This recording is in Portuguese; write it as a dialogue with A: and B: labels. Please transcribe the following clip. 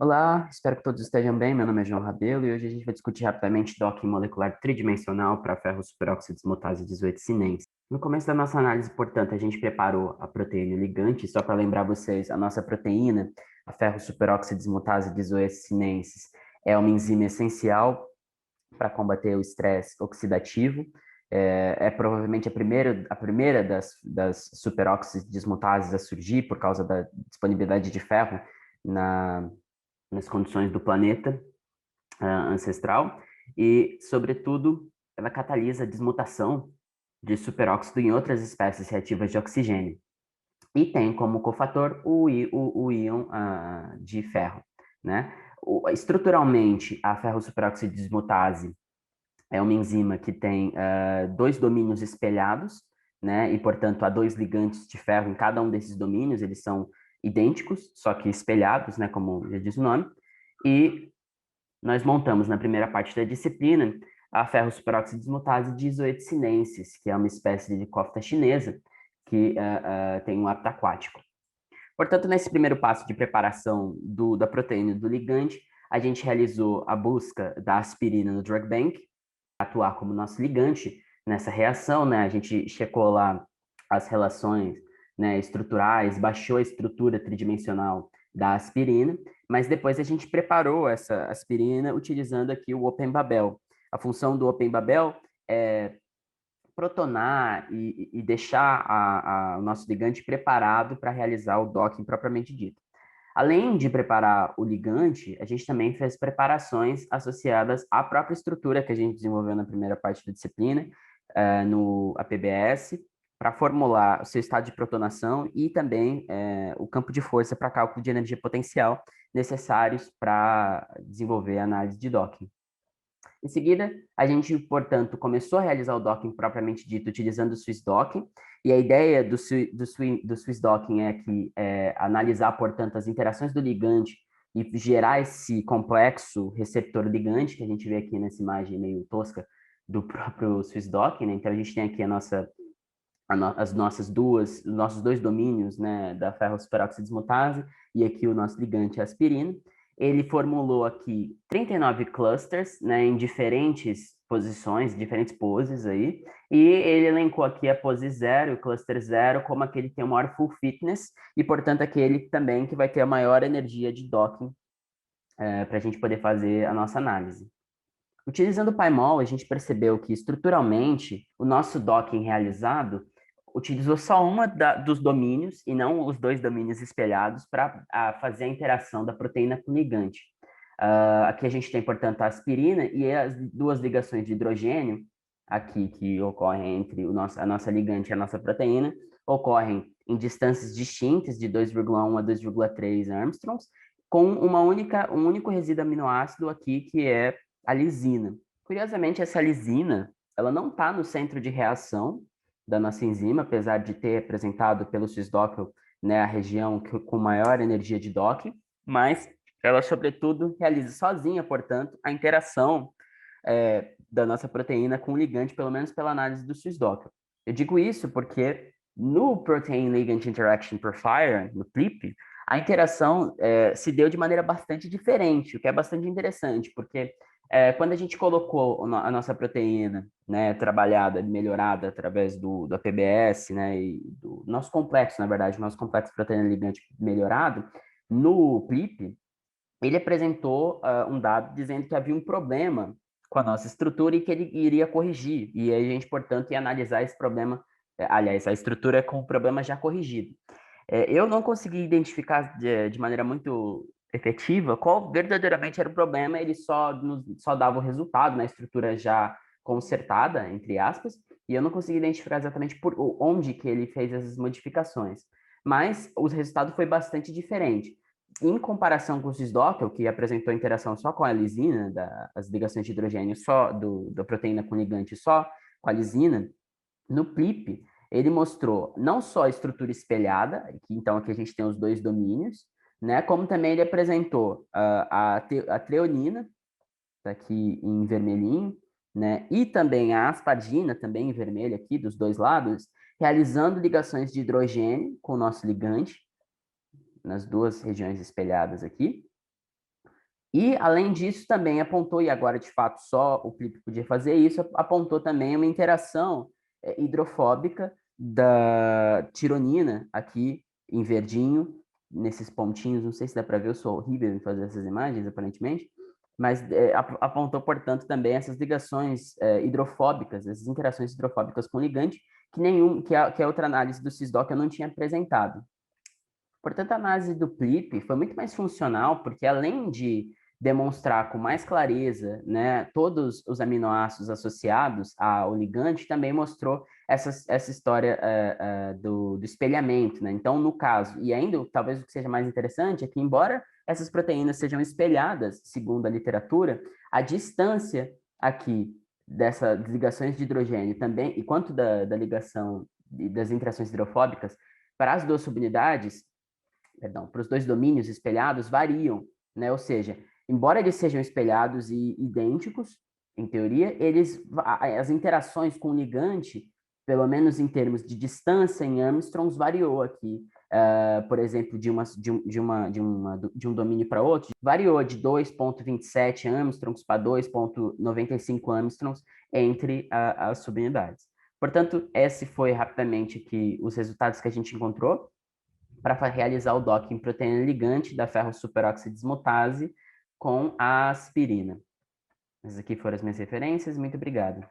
A: Olá, espero que todos estejam bem. Meu nome é João Rabelo e hoje a gente vai discutir rapidamente docking molecular tridimensional para ferro superóxido desmutase 18 cinense. No começo da nossa análise, portanto, a gente preparou a proteína ligante, só para lembrar vocês, a nossa proteína, a ferro superóxido desmutase 18 cinenses, é uma enzima essencial para combater o estresse oxidativo. É provavelmente a primeira das superóxidos desmutases a surgir por causa da disponibilidade de ferro nas condições do planeta ancestral e, sobretudo, ela catalisa a desmutação de superóxido em outras espécies reativas de oxigênio. E tem como cofator o íon de ferro, né? Estruturalmente, a ferro superóxido desmutase é uma enzima que tem dois domínios espelhados, né? E, portanto, há dois ligantes de ferro em cada um desses domínios, eles são idênticos, só que espelhados, né? Como já diz o nome. E nós montamos na primeira parte da disciplina a ferro superóxido desmutase de isoeticinensis, que é uma espécie de cófita chinesa que tem um hábito aquático. Portanto, nesse primeiro passo de preparação da proteína e do ligante, a gente realizou a busca da aspirina no drug bank, atuar como nosso ligante nessa reação, né? A gente checou lá as relações, né, estruturais, baixou a estrutura tridimensional da aspirina, mas depois a gente preparou essa aspirina utilizando aqui o Open Babel. A função do Open Babel é protonar e deixar o nosso ligante preparado para realizar o docking propriamente dito. Além de preparar o ligante, a gente também fez preparações associadas à própria estrutura que a gente desenvolveu na primeira parte da disciplina, no APBS, para formular o seu estado de protonação e também o campo de força para cálculo de energia potencial necessários para desenvolver a análise de docking. Em seguida, a gente, portanto, começou a realizar o docking propriamente dito utilizando o Swiss Docking, e a ideia do Swiss Docking é que analisar, portanto, as interações do ligante e gerar esse complexo receptor-ligante, que a gente vê aqui nessa imagem meio tosca do próprio Swiss Docking, né? Então, a gente tem aqui os nossos dois domínios, né, da ferrosuperóxido desmutase, e aqui o nosso ligante aspirina. Ele formulou aqui 39 clusters, né, em diferentes posições, diferentes poses aí, e ele elencou aqui a pose 0, o cluster 0, como aquele que tem o maior full fitness, e, portanto, aquele também que vai ter a maior energia de docking para a gente poder fazer a nossa análise. Utilizando o PyMol, a gente percebeu que, estruturalmente, o nosso docking realizado utilizou só dos domínios e não os dois domínios espelhados para fazer a interação da proteína com o ligante. Aqui a gente tem, portanto, a aspirina e as duas ligações de hidrogênio, aqui que ocorrem entre a nossa ligante e a nossa proteína, ocorrem em distâncias distintas de 2,1 a 2,3 Armstrongs, com um único resíduo aminoácido aqui, que é a lisina. Curiosamente, essa lisina, ela não está no centro de reação da nossa enzima, apesar de ter representado pelo Swiss-Docking, né, a região com maior energia de docking, mas ela, sobretudo, realiza sozinha, portanto, a interação da nossa proteína com o ligante, pelo menos pela análise do Swiss-Docking. Eu digo isso porque no Protein Ligand Interaction Profiler, no PLIP, a interação se deu de maneira bastante diferente, o que é bastante interessante, porque quando a gente colocou a nossa proteína, né, trabalhada, melhorada através do APBS, né, e do nosso complexo, na verdade, nosso complexo proteína ligante melhorado, no PLIP, ele apresentou um dado dizendo que havia um problema com a nossa estrutura e que ele iria corrigir. E aí a gente, portanto, ia analisar esse problema, aliás, a estrutura com o problema já corrigido. Eu não consegui identificar de maneira muito efetiva qual verdadeiramente era o problema, ele só dava o resultado na estrutura já consertada, entre aspas, e eu não consegui identificar exatamente por onde que ele fez essas modificações. Mas o resultado foi bastante diferente. Em comparação com o Cisdocal, que apresentou interação só com a lisina, as ligações de hidrogênio só da proteína com ligante só com a lisina, no PLIP, ele mostrou não só a estrutura espelhada, que então aqui a gente tem os dois domínios, né, como também ele apresentou a treonina, tá aqui em vermelhinho, né, e também a aspargina, também em vermelho aqui, dos dois lados, realizando ligações de hidrogênio com o nosso ligante, nas duas regiões espelhadas aqui, E, além disso, também apontou, e agora, de fato, só o Flip podia fazer isso, apontou também uma interação hidrofóbica da tironina, aqui em verdinho, nesses pontinhos, não sei se dá para ver, eu sou horrível em fazer essas imagens, aparentemente, mas apontou, portanto, também essas ligações hidrofóbicas, essas interações hidrofóbicas com ligante, que a outra análise do CISDOC eu não tinha apresentado. Portanto, a análise do PLIP foi muito mais funcional, porque além de demonstrar com mais clareza, né, todos os aminoácidos associados ao ligante, também mostrou essa história do espelhamento, né? Então, no caso, e ainda talvez o que seja mais interessante é que, embora essas proteínas sejam espelhadas, segundo a literatura, a distância aqui dessas ligações de hidrogênio também, e quanto da ligação das interações hidrofóbicas para as duas subunidades, perdão, para os dois domínios espelhados variam, né? Ou seja, embora eles sejam espelhados e idênticos, em teoria, as interações com o ligante, pelo menos em termos de distância em angstroms, variou aqui. Por exemplo, de um domínio para outro, variou de 2,27 angstroms para 2,95 angstroms entre as subunidades. Portanto, esse foi rapidamente aqui os resultados que a gente encontrou para realizar o docking proteína ligante da ferro superóxido dismutase com a aspirina. Essas aqui foram as minhas referências. Muito obrigado.